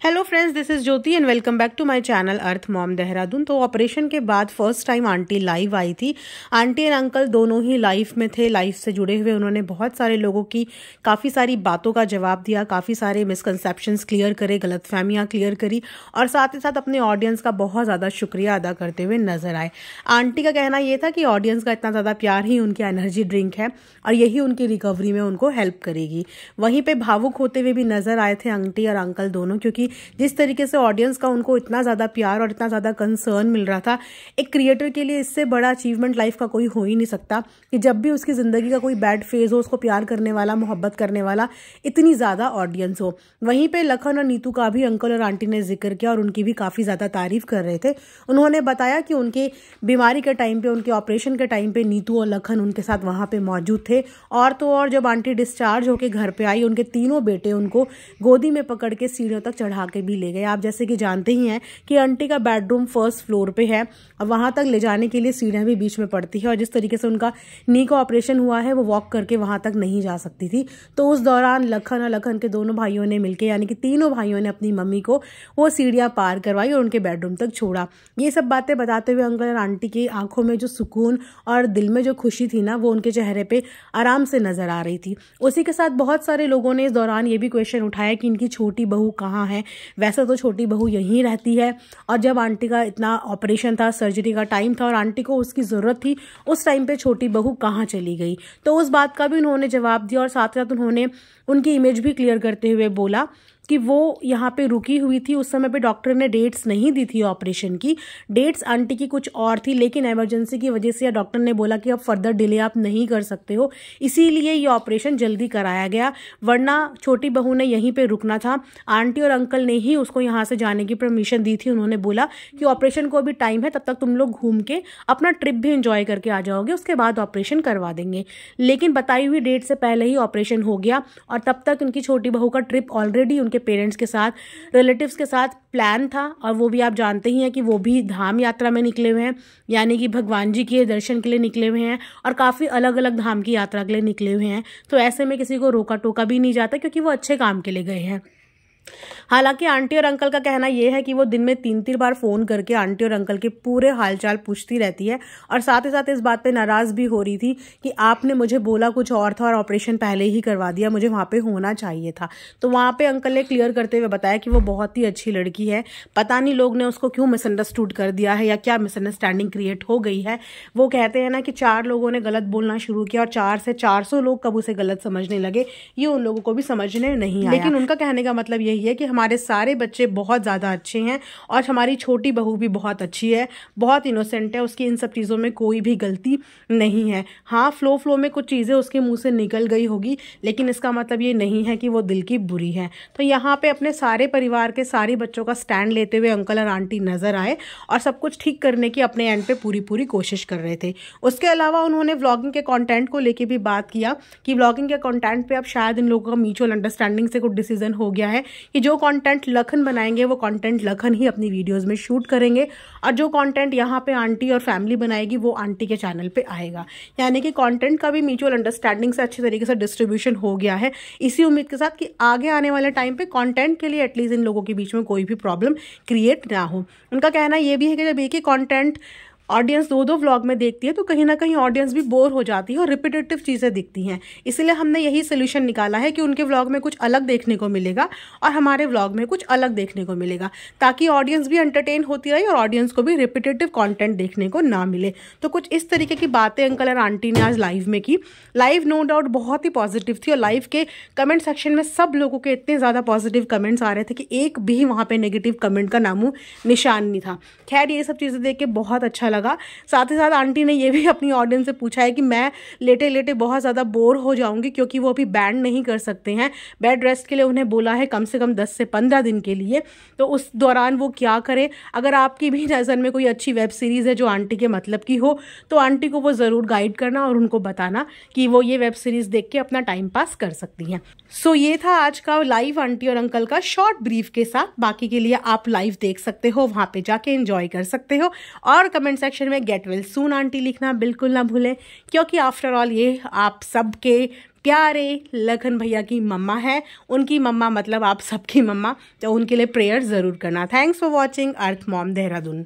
Hello friends, this is Jyoti and welcome back to my channel earth mom Dehradun. तो operation के बाद first time aunty live आई थी। Aunty and uncle दोनों ही live में थे, लाइव से जुड़े हुए। उन्होंने बहुत सारे लोगों की काफ़ी सारी बातों का जवाब दिया, काफ़ी सारे मिसकंसेप्शंस क्लियर करे, गलतफहमियां क्लियर करी और साथ ही साथ अपने ऑडियंस का बहुत ज़्यादा शुक्रिया अदा करते हुए नजर आए। आंटी का कहना यह था कि ऑडियंस का इतना ज़्यादा प्यार ही उनकी एनर्जी ड्रिंक है और यही उनकी रिकवरी में उनको हेल्प करेगी। वहीं पर भावुक होते हुए भी नजर आए थे आंटी और अंकल दोनों, क्योंकि जिस तरीके से ऑडियंस का उनको इतना ज़्यादा प्यार और इतना ज़्यादा कंसर्न मिल रहा था, एक क्रिएटर के लिए इससे बड़ा अचीवमेंट लाइफ का कोई हो ही नहीं सकता कि जब भी उसकी ज़िंदगी का कोई बैड फेज हो, उसको प्यार करने वाला, मोहब्बत करने वाला इतनी ज़्यादा ऑडियंस हो। वहीं पे लखन और नीतू का भी अंकल और आंटी ने जिक्र किया और उनकी भी काफ़ी ज़्यादा तारीफ कर रहे थे। उन्होंने बताया कि उनके बीमारी के टाइम पे, उनके ऑपरेशन के टाइम पे नीतू और लखन उनके साथ वहाँ पे मौजूद थे। और तो और जब आंटी डिस्चार्ज होकर घर पे आई, उनके तीनों बेटे उनको गोदी में पकड़ के सीढ़ियों तक चढ़ा के भी ले गए। आप जैसे कि जानते ही हैं कि आंटी का बेडरूम फर्स्ट फ्लोर पे है और वहां तक ले जाने के लिए सीढ़ियां भी बीच में पड़ती है और जिस तरीके से उनका नी का ऑपरेशन हुआ है, वो वॉक करके वहां तक नहीं जा सकती थी। तो उस दौरान लखन और लखन के दोनों भाइयों ने मिलकर, यानी कि तीनों भाइयों ने अपनी मम्मी को वो सीढ़ियां पार करवाई और उनके बेडरूम तक छोड़ा। ये सब बातें बताते हुए अंकल और आंटी की आंखों में जो सुकून और दिल में जो खुशी थी ना, वो उनके चेहरे पे आराम से नजर आ रही थी। उसी के साथ बहुत सारे लोगों ने इस दौरान ये भी क्वेश्चन उठाया कि इनकी छोटी बहू कहाँ है। वैसे तो छोटी बहू यहीं रहती है और जब आंटी का इतना ऑपरेशन था, सर्जरी का टाइम था और आंटी को उसकी ज़रूरत थी, उस टाइम पे छोटी बहू कहाँ चली गई। तो उस बात का भी उन्होंने जवाब दिया और साथ साथ उन्होंने उनकी इमेज भी क्लियर करते हुए बोला कि वो यहाँ पे रुकी हुई थी। उस समय पे डॉक्टर ने डेट्स नहीं दी थी ऑपरेशन की, डेट्स आंटी की कुछ और थी, लेकिन इमरजेंसी की वजह से डॉक्टर ने बोला कि अब फर्दर डिले आप नहीं कर सकते हो, इसीलिए ये ऑपरेशन जल्दी कराया गया, वरना छोटी बहू ने यहीं पे रुकना था। आंटी और अंकल ने ही उसको यहाँ से जाने की परमिशन दी थी। उन्होंने बोला कि ऑपरेशन को अभी टाइम है, तब तक तुम लोग घूम के अपना ट्रिप भी इंजॉय करके आ जाओगे, उसके बाद ऑपरेशन करवा देंगे। लेकिन बताई हुई डेट से पहले ही ऑपरेशन हो गया और तब तक उनकी छोटी बहू का ट्रिप ऑलरेडी उनके पेरेंट्स के साथ, रिलेटिव्स के साथ प्लान था और वो भी आप जानते ही हैं कि वो भी धाम यात्रा में निकले हुए हैं, यानी कि भगवान जी के दर्शन के लिए निकले हुए हैं और काफ़ी अलग अलग धाम की यात्रा के लिए निकले हुए हैं। तो ऐसे में किसी को रोका टोका भी नहीं जाता क्योंकि वो अच्छे काम के लिए गए हैं। हालांकि आंटी और अंकल का कहना यह है कि वो दिन में 3-3 बार फोन करके आंटी और अंकल के पूरे हालचाल पूछती रहती है और साथ ही साथ इस बात पे नाराज भी हो रही थी कि आपने मुझे बोला कुछ और था और ऑपरेशन पहले ही करवा दिया, मुझे वहां पे होना चाहिए था। तो वहां पे अंकल ने क्लियर करते हुए बताया कि वो बहुत ही अच्छी लड़की है, पता नहीं लोग ने उसको क्यों मिसअंडरस्टूड कर दिया है या क्या मिसअंडरस्टैंडिंग क्रिएट हो गई है। वो कहते हैं ना कि 4 लोगों ने गलत बोलना शुरू किया और 4 से 400 लोग कब उसे गलत समझने लगे, ये उन लोगों को भी समझने नहीं आया। लेकिन उनका कहने का मतलब यही है कि हमारे सारे बच्चे बहुत ज़्यादा अच्छे हैं और हमारी छोटी बहू भी बहुत अच्छी है, बहुत इनोसेंट है, उसकी इन सब चीज़ों में कोई भी गलती नहीं है। हाँ, फ्लो में कुछ चीज़ें उसके मुंह से निकल गई होगी, लेकिन इसका मतलब ये नहीं है कि वो दिल की बुरी है। तो यहाँ पे अपने सारे परिवार के सारे बच्चों का स्टैंड लेते हुए अंकल और आंटी नजर आए और सब कुछ ठीक करने की अपने एंड पे पूरी कोशिश कर रहे थे। उसके अलावा उन्होंने व्लॉगिंग के कॉन्टेंट को लेकर भी बात किया कि व्लॉगिंग के कॉन्टेंट पे अब शायद इन लोगों का म्यूचुअल अंडरस्टैंडिंग से कुछ डिसीजन हो गया है कि जो कंटेंट लखन बनाएंगे वो कंटेंट लखन ही अपनी वीडियोस में शूट करेंगे और जो कंटेंट यहाँ पे आंटी और फैमिली बनाएगी वो आंटी के चैनल पे आएगा। यानी कि कंटेंट का भी म्यूचुअल अंडरस्टैंडिंग से अच्छे तरीके से डिस्ट्रीब्यूशन हो गया है, इसी उम्मीद के साथ कि आगे आने वाले टाइम पे कंटेंट के लिए एटलीस्ट इन लोगों के बीच में कोई भी प्रॉब्लम क्रिएट ना हो। उनका कहना ये भी है कि जब एक ही कॉन्टेंट ऑडियंस 2-2 व्लॉग में देखती है तो कहीं ना कहीं ऑडियंस भी बोर हो जाती है और रिपीटेटिव चीज़ें दिखती हैं। इसलिए हमने यही सोल्यूशन निकाला है कि उनके व्लॉग में कुछ अलग देखने को मिलेगा और हमारे व्लॉग में कुछ अलग देखने को मिलेगा, ताकि ऑडियंस भी एंटरटेन होती रहे और ऑडियंस को भी रिपीटेटिव कंटेंट देखने को ना मिले। तो कुछ इस तरीके की बातें अंकल और आंटी ने आज लाइव में की। लाइव नो डाउट बहुत ही पॉजिटिव थी और लाइव के कमेंट सेक्शन में सब लोगों के इतने ज़्यादा पॉजिटिव कमेंट्स आ रहे थे कि एक भी वहाँ पर नेगेटिव कमेंट का नामो निशान नहीं था। खैर, ये सब चीज़ें देख के बहुत अच्छा लगा। साथ ही साथ आंटी ने ये भी अपनी ऑडियंस से पूछा है कि मैं लेटे लेटे बहुत ज़्यादा बोर हो जाऊंगी क्योंकि वो अभी बैंड नहीं कर सकते हैं, बेड रेस्ट के लिए उन्हें बोला है कम से कम 10 से 15 दिन के लिए। तो उस दौरान वो क्या करें। अगर आपकी भी नज़र में कोई अच्छी वेब सीरीज़ है जो आंटी के मतलब की हो तो आंटी को वो ज़रूर गाइड करना और उनको बताना कि वो ये वेब सीरीज़ देख के अपना टाइम पास कर सकती हैं। सो ये था आज का लाइव आंटी और अंकल का शॉर्ट ब्रीफ के साथ। बाकी के लिए आप लाइव देख सकते हो, वहाँ पे जाके एंजॉय कर सकते हो और कमेंट सेक्शन में गेट वेल सून आंटी लिखना बिल्कुल ना भूलें, क्योंकि आफ्टर ऑल ये आप सबके प्यारे लखन भैया की मम्मा है, उनकी मम्मा मतलब आप सबकी मम्मा, तो उनके लिए प्रेयर ज़रूर करना। Thanks for watching earth mom Dehradun.